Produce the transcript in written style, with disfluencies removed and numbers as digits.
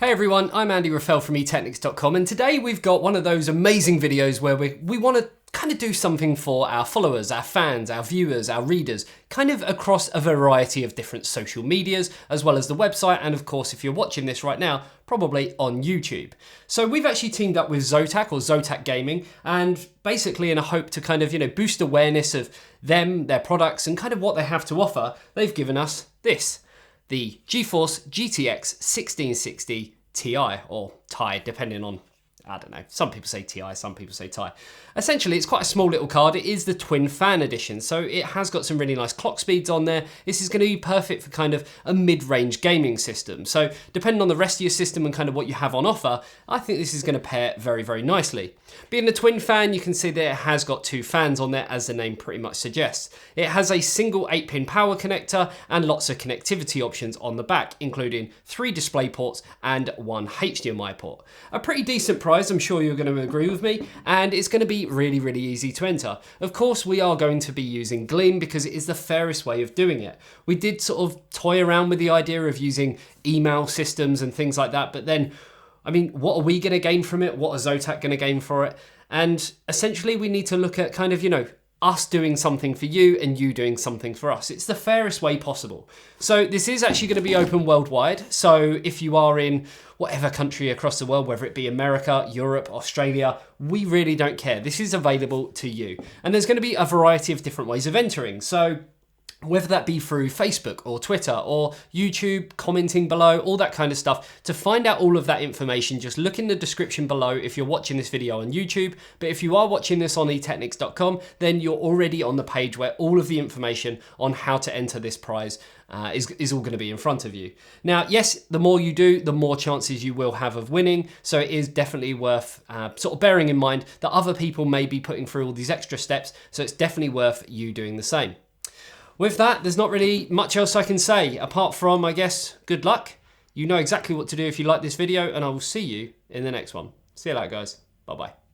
Hey everyone, I'm Andy Raffel from eTeknix.com, and today we've got one of those amazing videos where we want to kind of do something for our followers, our fans, our viewers, our readers, kind of across a variety of different social medias, as well as the website, and of course, if you're watching this right now, probably on YouTube. So we've actually teamed up with ZOTAC or ZOTAC Gaming, and basically in a hope to kind of, boost awareness of them, their products, and kind of what they have to offer, they've given us this. The GeForce GTX 1660 Ti, or Ti, depending on, I don't know, some people say Ti, some people say Ti. Essentially, it's quite a small little card. It is the twin fan edition, so it has got some really nice clock speeds on there. This is going to be perfect for kind of a mid-range gaming system. So depending on the rest of your system and kind of what you have on offer, I think this is going to pair very, very nicely. Being a twin fan, you can see that it has got two fans on there, as the name pretty much suggests. It has a single 8-pin power connector and lots of connectivity options on the back, including 3 display ports and 1 HDMI port. A pretty decent price, I'm sure you're going to agree with me, and it's going to be really, really easy to enter. Of course, we are going to be using Gleam because it is the fairest way of doing it. We did sort of toy around with the idea of using email systems and things like that, but then, I mean, what are we going to gain from it? What are ZOTAC going to gain for it? And essentially, we need to look at kind of, us doing something for you and you doing something for us. It's the fairest way possible. So this is actually going to be open worldwide. So if you are in whatever country across the world, whether it be America, Europe, Australia, we really don't care. This is available to you. And there's going to be a variety of different ways of entering. So whether that be through Facebook or Twitter or YouTube, commenting below, all that kind of stuff. To find out all of that information, just look in the description below if you're watching this video on YouTube. But if you are watching this on eTeknix.com, then you're already on the page where all of the information on how to enter this prize is all going to be in front of you. Now, yes, the more you do, the more chances you will have of winning. So it is definitely worth sort of bearing in mind that other people may be putting through all these extra steps. So it's definitely worth you doing the same. With that, there's not really much else I can say, apart from, I guess, good luck. You know exactly what to do if you like this video, and I will see you in the next one. See you later, guys. Bye-bye.